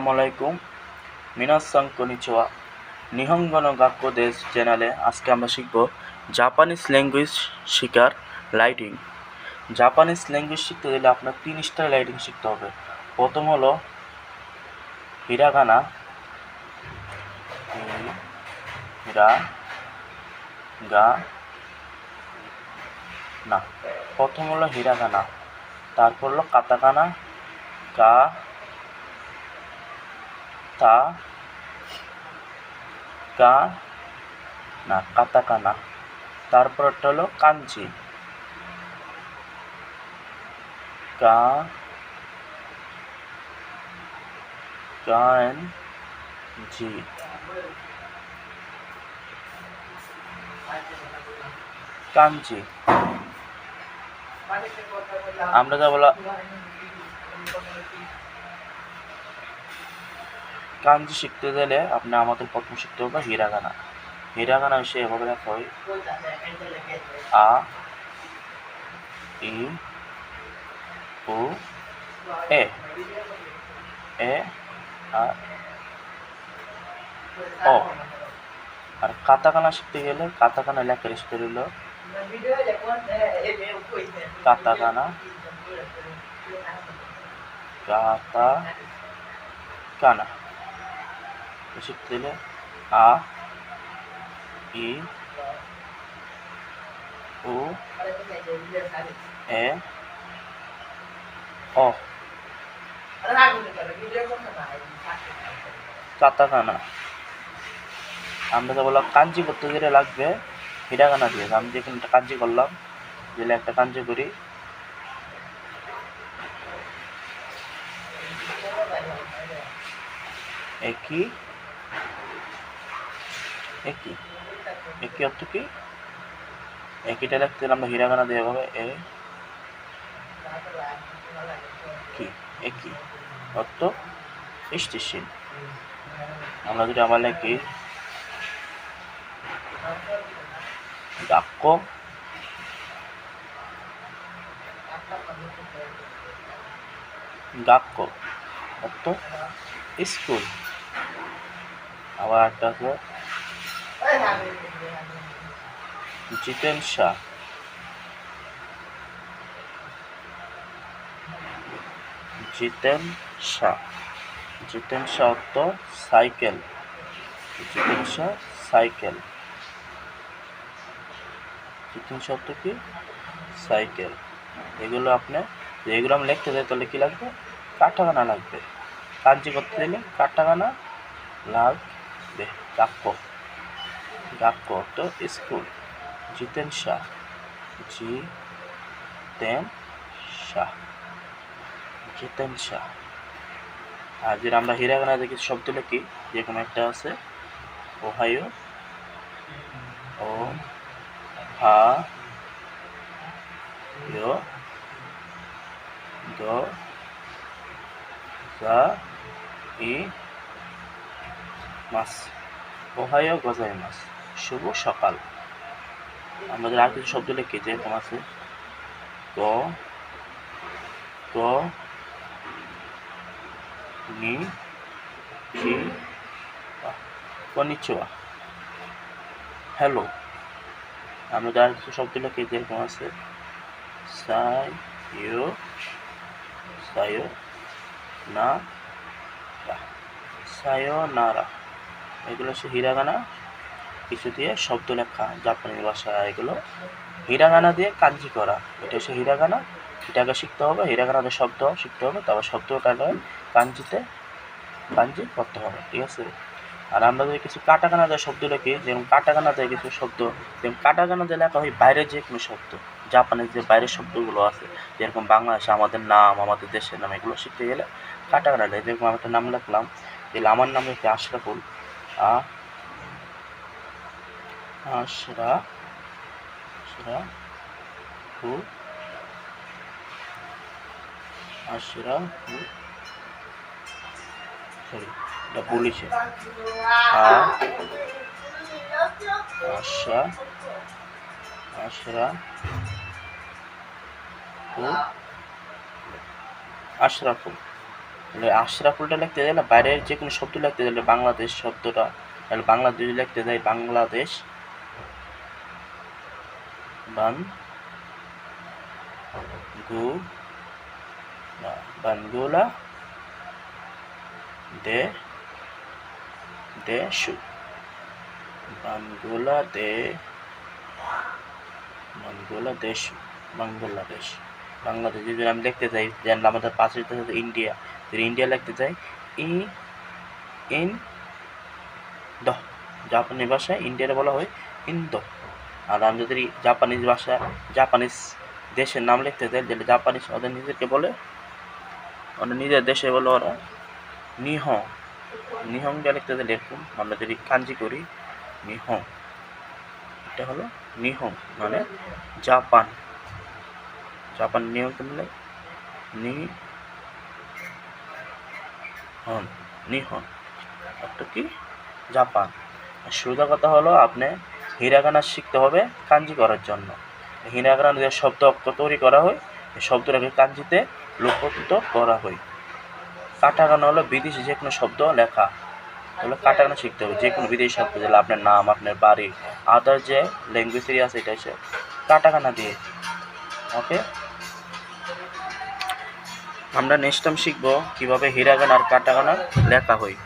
আসসালামু আলাইকুম। মিনাসাং কনিচিওয়া। নিহঙ্গো নো গাক্কো দেশ চ্যানেলে আজকে আমরা শিখব জাপানিজ ল্যাঙ্গুয়েজ শেখার লাইটিং। জাপানিজ ল্যাঙ্গুয়েজ শিখতে গেলে আপনার 3 স্টাইল লাইটিং শিখতে হবে। প্রথম হলো হিরাগানা, হিরাগানা। প্রথম হলো হিরাগানা, তারপর হলো কাতাকানা, কা তা কা না কাতাকানা। তারপরটা হলো কাঞ্জি, কা কাঞ্জি। কাঞ্জি আমরা যা বলা কাঞ্জি শিখতে গেলে আমাদের প্রথম শিখতে হবে হিরাগানা। হিরাগানা হচ্ছে এভাবে লেখা হয় আ ই উ এ আর ও। আর কাতাকানা শিখতে গেলে কাতাকানা লেখার স্টাইল হলো কাতাকানা কাতাকানা শিখতে গেলে আ ই উ এ ও। কাতাকানা আমরা যা বললাম কাঞ্জি করতে গেলে লাগবে হিরাগানা দিয়ে। আমি যেখানে একটা কাঞ্জি করলাম, দিলে একটা কাঞ্জি করি একই একই একই অর্থ কি? একইটা লিখতে আমরা হিরাগানা দিয়ে হবে এ কি একই অর্থ স্থিতিশীল। আমরা যদি আবার লিখি গাক্কো, গাক্কো অর্থ স্কুল। আবার একটা আছে জিতেনশা, জিতেনশা জিতেনশা অর্থ সাইকেল। জিতেনশা সাইকেল। জিতেনশা অর্থ কি? সাইকেল। এগুলো এগুলো আমি লিখতে যাই তাহলে কি লাগবে? কাটাকানা লাগবে। কাঞ্জি করতে দিলে কাটাকানা লাগবে। গাক্কো, গাক্কো অর্থ স্কুল। জিতেনশা, জিতেনশা, জিতেনশা। আর যেটা আমরা হিরাগানা দেখি শব্দ লিখি, যেরকম একটা আছে ওহাইও, ও হা ইয়ো দো জা ই মাস। ওহাইও গোজাইমাস, শুভ সকাল। আমাদের আর কিছু শব্দ লিখি, যেরকম আছে গ গ নি চি কনিচিওয়া, হ্যালো। আমাদের আর কিছু শব্দ লিখি, যেরকম আছে সাইও সায়ো না সায়োনারা। এগুলো হচ্ছে হিরাগানা কিছু দিয়ে শব্দ লেখা জাপানি ভাষা। এগুলো হিরাগানা দিয়ে কাঞ্জি করা। এটা হচ্ছে হিরাগানা। এটাকে শিখতে হবে, হিরাগানাতে শব্দ শিখতে হবে, তারপর শব্দটা কাঞ্জিতে কাঞ্জি করতে হবে, ঠিক আছে? আর আমরা যদি কিছু কাটাকানা দেয় শব্দ লিখি, যেমন কাটাকানা দেয় কিছু শব্দ, যেমন কাটাকানা দিয়ে লেখা হয় বাইরের যে কোনো শব্দ। জাপানের যে বাইরের শব্দগুলো আছে, যেরকম বাংলাদেশে আমাদের নাম, আমাদের দেশের নাম, এগুলো শিখতে গেলে কাটাকানা দেয়। যেরকম আমি একটা নাম লিখলাম, তাহলে আমার নাম লিখে আশরাফুল, আশরাফুল, আশরাফুল, সরি এটা বলেছে আশরাফুল, আশরাফুলটা লিখতে গেলে বাইরের যে কোনো শব্দ লিখতে গেলে বাংলাদেশ শব্দটা তাহলে বাংলাদেশ লিখতে যাই বাংলাদেশ বানগুলা দেশু বাংলাদেশ বাংলাদেশ যদি আমি লিখতে চাই যেন আমাদের পাশে ইন্ডিয়া, যদি ইন্ডিয়া লিখতে চাই ইন দ, জাপানি ভাষায় ইন্ডিয়ারে বলা হয় ইন্দো। আর আমি যদি জাপানিজ দেশের নাম লিখতে চাই যেটা জাপানিজ ওদের নিজেকে বলে, ওদের নিজের দেশে বলে ওরা নিহংটা লিখতে চাই এরকম। আমরা যদি কাঞ্জি করি নিহং, এটা হলো নিহং মানে জাপান। নিহং মানে নিহন একটা কি জাপান। সোজা কথা হলো আপনি হিরাগানা শিখতে হবে কাঞ্জি করার জন্য। হিরাগানা যে শব্দ অক্ষর তৈরি করা হয় এই শব্দটাকে কাঞ্জিতে রূপান্তরিত করা হয়। কাটাকানা হলো বিদেশি যে কোনো শব্দ লেখা হলো কাটাকানা শিখতে হবে। যে কোনো বিদেশি শব্দ যেগুলো আপনার নাম, আপনার বাড়ি, আদার যে ল্যাঙ্গুয়েজ আছে এটা হচ্ছে কাটাকানা দিয়ে। ওকে, আমরা নেক্সট টাইম শিখবো কিভাবে হিরাগানা আর কাটাকানা লেখা হয়।